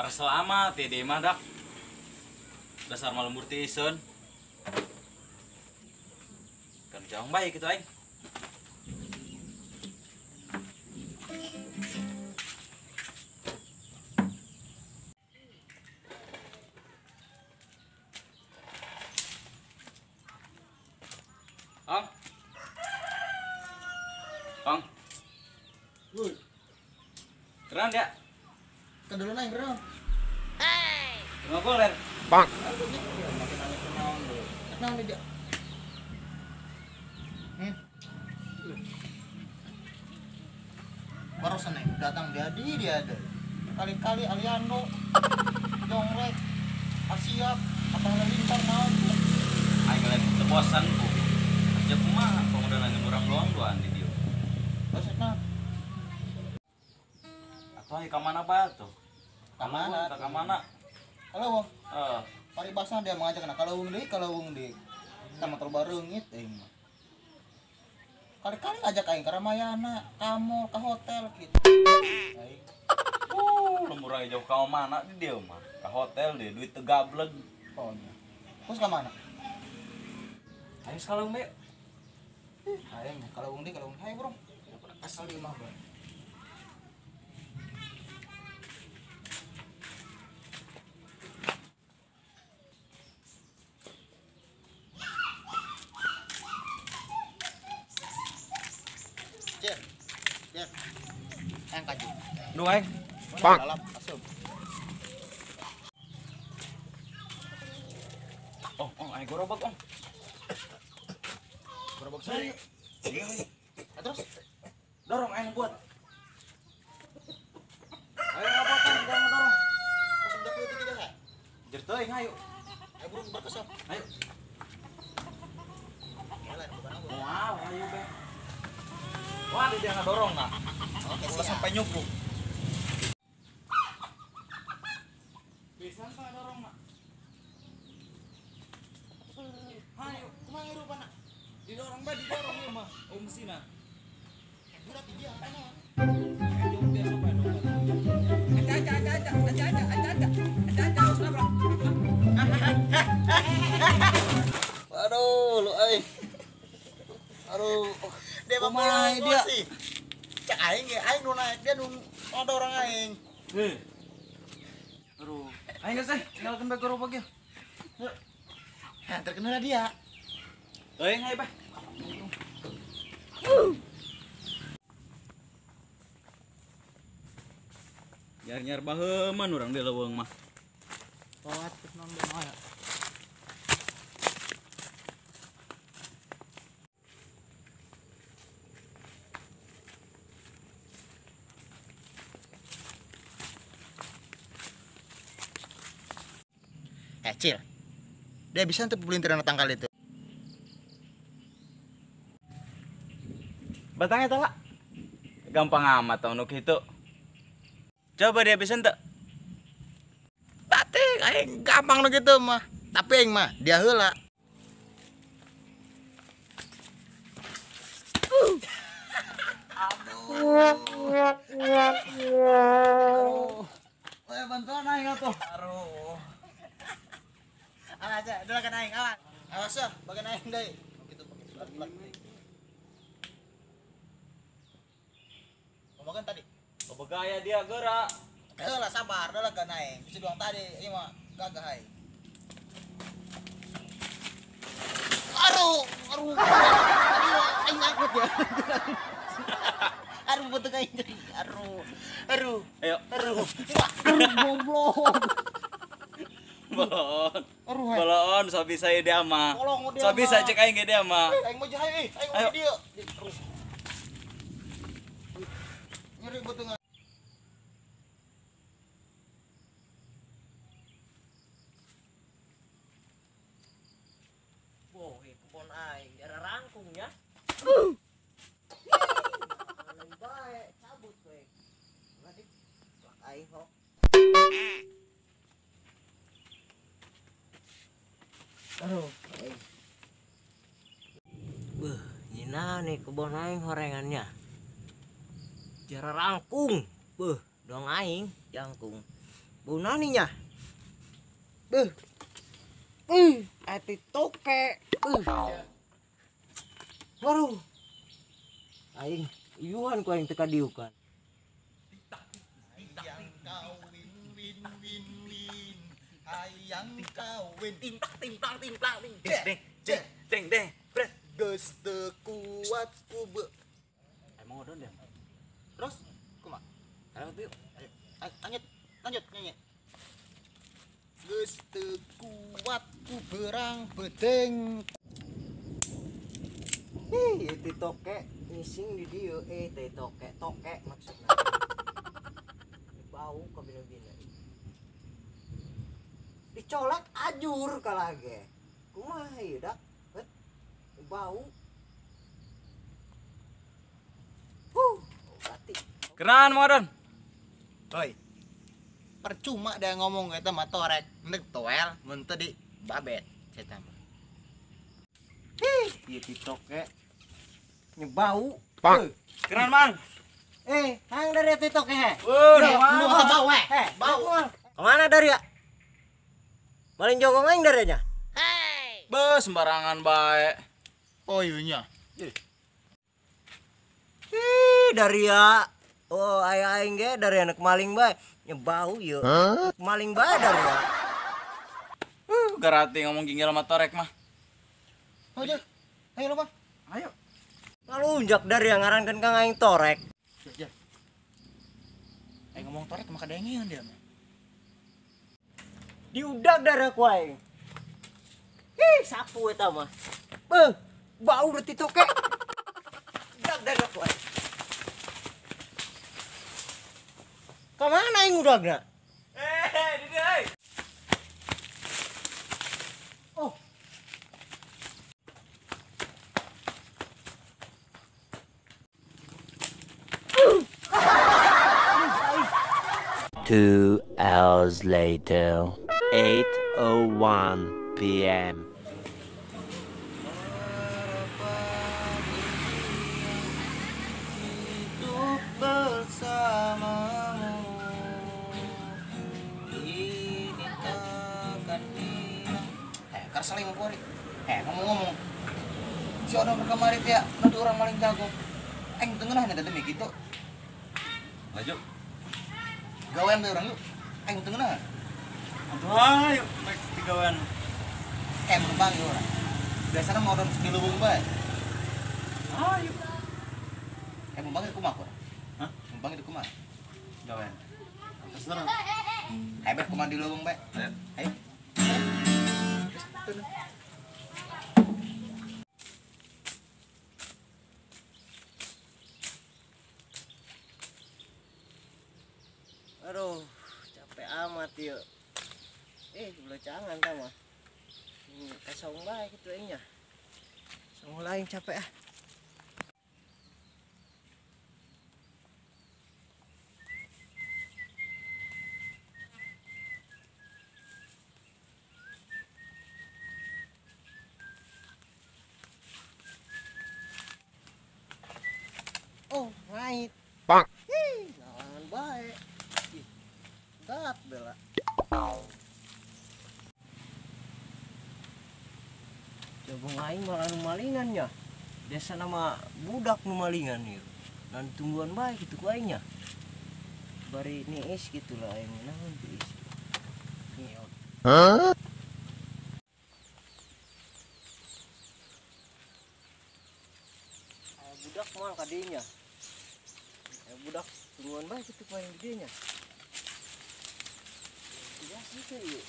Para selamat ya mah dak. Dasar malembur tisen. Kan jauh baik gitu aing. Ang. Ang. Woi, Keren ya? keduluan aing bro. Nggak boleh. Bang. Makin aneh kenaon lu. Kenaon dia? Barusan nih datang dia ada. Kali-kali Aliando, Jonglek, Asiap, apa Halilintar naon. Aing lagi tebosan ku. Kerja kumaha pemuda nanya murah doang doan di dia. Terus nah, Atau aing ka mana ba tuh? Kamana? Ka mana? Kalau wong, Eh, paribasna dia mengajak anak kalau wong deui. Kita motor bareungit aing mah. Kali-kali ngajak aing ka Ramayana, ka mall, ka hotel gitu. Aing lembur aja jauh ka mana di dia mah? Ka hotel deh, duit teu gableg. pokoknya. Terus ka mana? Aing sekarang me. Aing kalau wong deui, Hai bro. Asal di rumah bro. Cer. Cer. Aing kaju. Duh aing. Bang. Dalam asup. Oh, aing gorobak om. Gerobak sari. Iya, aing. Terus Dorong aing buat. Ayo ngabotan, jangan dorong. pas udah kelihatan tidak ha? Jer teuing ayo. Ayo bro berkesap. Ayo. Jalan bukan aku. Wow, ayo be. Wah, dia ngadorong nak. Oke, Udah siap. sampai nyukup. Bisa nggak dorong nak? Ayo, Kumaha rupana? didorong be, didorong ya mah. Oh mesinnya. Budak dia kana. Jauh dia sampai dong. Aja, harus nabrak. Aduh, lu euy. Aduh, dia mah Kumaha dia? sih. Cek aing ge, aing nu naik dia nu orang aing. Heh. Aduh, ayo nggak sih, tinggalkan be gerobak ya. Nah, terkenal dia. Ayo, ayo be. Nyar baheman orang di leuweung mah. Tawat non beuna. Cil. Dia bisa untuk pelintiran tangkal itu. Batangnya tala. Gampang amat tau nuk itu. Coba dia bisa ente. Batik aing gampang nu gitu mah. Tapi aing mah dia heula. Ayo bantuan aing atuh. Aduh. Aja, dulu kan aing awas. Awas ya, bagian aing deui. Gitu pakai pelan-pelan. Ngomongin tadi. Kebegaya dia gerak. Lah sabar, dah kan aing. Bisa doang tadi, ieu mah gagah aing. Aduh. Aing takut ya. Aduh betul aing jadi. Aduh. Ayo. Aduh, goblok. Balon. Aduh, Balon so bisa ya dia mah. tolong dia. So bisa mah. cek aing ge dia mah. Aing mau jahai, aing Ayo. mau dia. Terus. Nyeri betul nggak? Boh, kebon aing, jara rangkung ya. Paling baik, cabut we. Ngadi, lak aing ho. Aduh. Beuh, nyina nih kebon aing horengannya. Jara rangkung. Beuh, dong aing jangkung. Bau naninya. Ati toke. Waduh. Aing iuhan ku aing teka diukan. Hayang kawin win win win. Hayang kawin Timplang deng. Bret. geus teu kuat ku Emang udah deh. Terus kumaha? Ayo yuk. Lanjut nyanyi. Geus teu kuat ku berang bedeng. Iti toke ngising di dieu teh toke maksudna. Bau ka bina-bina. Dicolek ajur kalage. Kumaha ieu dak? Bau. Berarti. Kenalan Modon. Oi. Percuma dia ngomong eta mah torek neuk toel mun teu di babet eta mah. Ieu ti toke nyebau. Kenalan Mang. Hang dari ti toke he. Lu bau we. Bau. Kemana dari ya? Maling jongkong aing dari nya. Be sembarangan bae. Oh iya nya. Dari ya. Oh aing ge dari anak maling bae. Nyebau ieu. Maling bae dari ya. Garati ngomong ginggil sama torek mah. Ayo lo Bang. Ayo. Ngalunjak dari yang ngarankeun Kang aing torek. Aing ngomong torek mah kadengeun dia mah. Diudag dari aku aing. Sapu eta mah. Bau berarti toke. Udag dari aku aing. Kemana aing udagna? Dede. Oh. Two hours later, 8:01 p.m. Hidup bersamamu. Ini takkan hilang. Karsaling mau kuari. Ngomong-ngomong. Si orang berkamari teh nanti orang maling jago. Aing tengenah nih demi gitu. Maju. Gawean teh orang yuk. Aing tengenah. Ayo, baik digawean. Kembang yuk orang. Biasanya mau orang sekilo bung bae. Ayo. Kembang itu kumaha kok? Hah? Kembang itu kumaha? Gawean. Terserah. Hebet kumaha di lubung bae. Ayo. Ayo. Aduh, capek amat yuk. Belacangan tah mah. Kasong bae kitu aingnya. Song lain capek ah. Oh, right. Pak. Naon bae. Dat bela. Jabung aing malah nu malingan nya. Desa nama budak nu malingan ieu. Dan tumbuhan bae kitu ku aing nya. Bari niis kitu lah aing naon tiis. Ngiot. Budak moal ka dieu nya. Budak tumbuhan bae kitu ku aing di dieu nya. Ya situ ieu.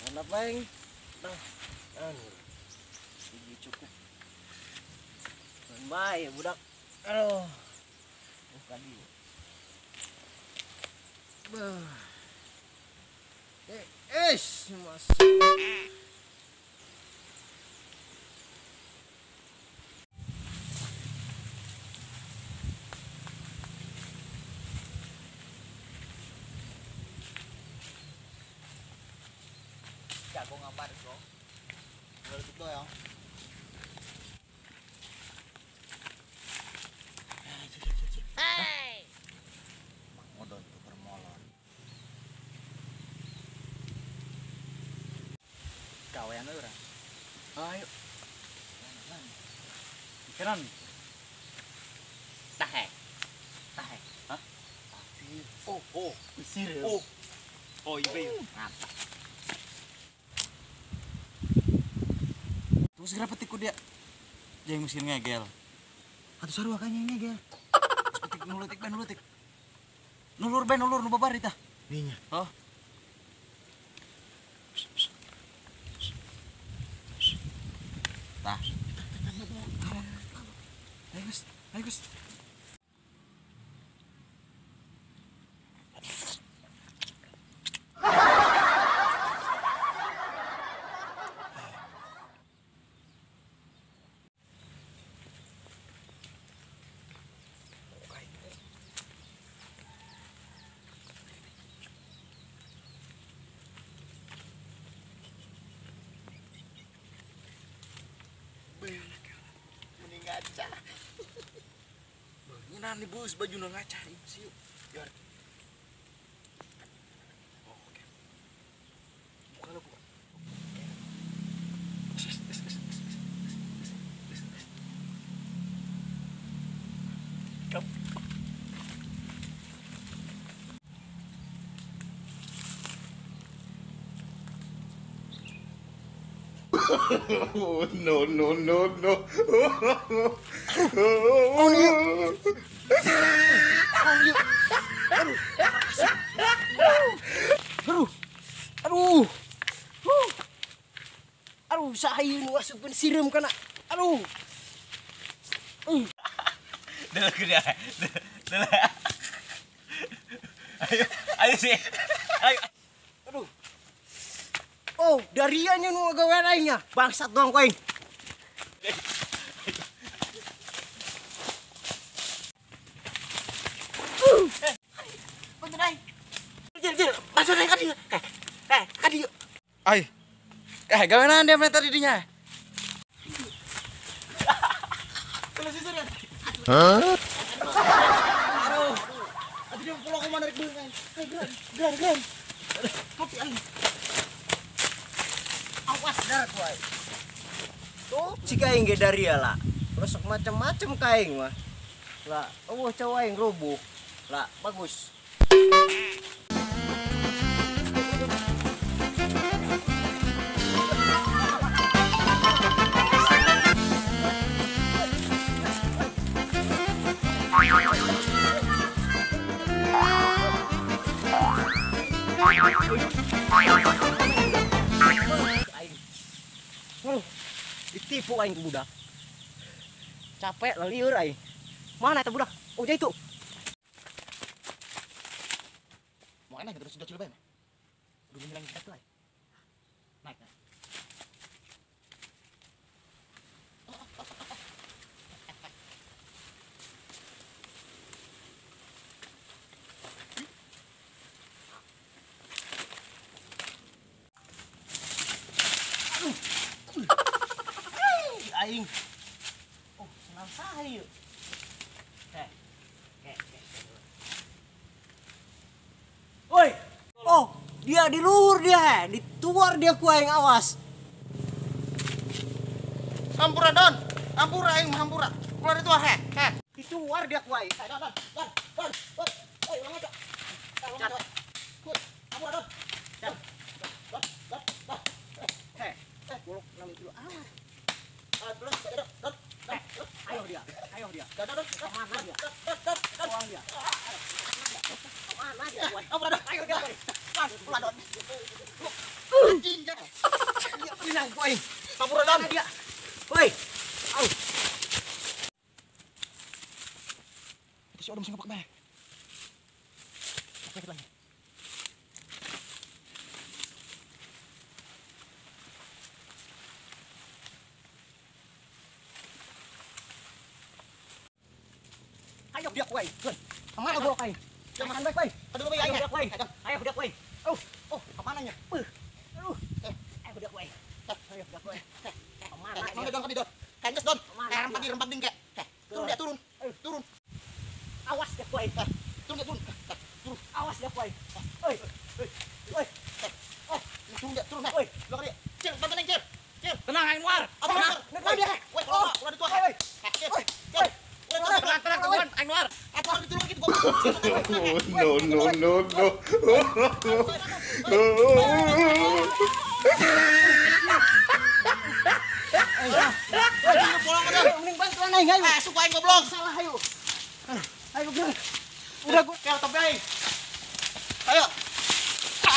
Mana paling nah anu ini cukup baik budak aduh bukan dia mas Mana orang? Ayo. Keran. Tahe. Tahe. Hah? Oh. Serius. Oh, ibe. Ngapa? Tuh segera petik ku dia. Jangan mesin ngegel. Atuh sarua kanya ngegel. Petik nulutik. Nulur nu babari tah. Ninya. Oh. Tah. Ayo Gus. Mending ngaca. Bangunan nih bos, baju nu ngaca ini sih. Biar. Oh, oke. Buka lo, buka. Kom. No. Aduh, saya nu asupin siram kana. Aduh. Dulu gede. Dulu. Ayo sih. Ayo. Aduh. Oh, dariannya nu gawe lainnya. Bangsat doang koeng. Pantai. Jil. Masuk ka dieu. Ka dieu. Ay. Gawean dia tadi dinya. Hah? Aduh, dia pulang ke mana rek beungan. Gran. Kopi aing. Awas darat wae. Tuh, si kaing ge daria lah. Rusuk macam-macam kaing mah. Lah, cowok yang roboh. Lah, bagus. Ditipu aing ke budak. Capek lah lieur aing. Mana eta budak? Oh, jadi itu. Mau enak terus sudah cilebay. Udah bilang kita tuh. Naik. Aing. Oh, senang saya. Woi. Oh, dia di luhur dia, dituar dia ku aing awas. Hampura Don. Hampura aing hampura. Keluar itu he. Dituar dia ku aing. Don. Oi, ulang aja. Hampura Don. Bolok 6 kilo amat. Ayo dia. Kemana dia? Uang dia. Kemana dia? Ayo dia. Pulang Don. Anjing ya. Dia bilang ku aing. Hampura Don. Dia. Woi. Au. Itu si Odom sing ngepak bae. Oke lagi. Ayo dia ku aing. Kemana Bolok aing. Jangan baik baik. Aduh bae aing. Ayo dia ku aing. Oh, kemana nya? Aduh. Ayo dia ku aing. Ayo dia ku aing. Kemana Mana dia? Don kan Don? Kanges Don. Kemana Rempak ding kek. Turun dia turun. Turun. Awas dia ku aing. Turun dia turun. Turun. Awas dia ku aing. Oi. Turun dia turun. Oi. Belakang dia. Cil, bantu neng Cil. No, no, no, no. Mending bantuan aing ayo. Suka aing goblok. Salah ayo. Ayo bro. Udah gua kayak tapi aing. Ayo.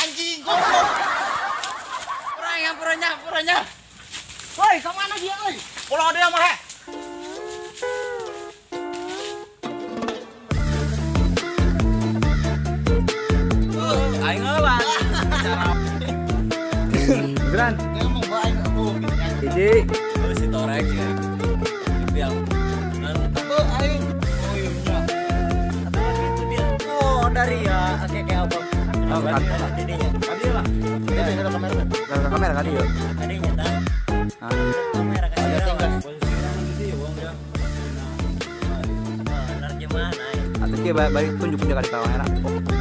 Anjing goblok. Puranya. Woi, kemana dia, woi? Pulang dia mah, he. Aing eulah. Beneran. Ngomong gua aing aku gitu kan. Jadi Lu si Torek ya. Dibilang Gua aing. Oh iya. Atau gitu dia. Oh, dari ya kayak apa? Oh, kan. Adanya. tadi lah. Ini ada kamera. Ke kamera kali yuk. Adanya tah. Ah. Kamera kan. Posisi orang di sini wong ya. Nerjemahan aing. Atau dia balik tunjuk dia kali kamera. Oh.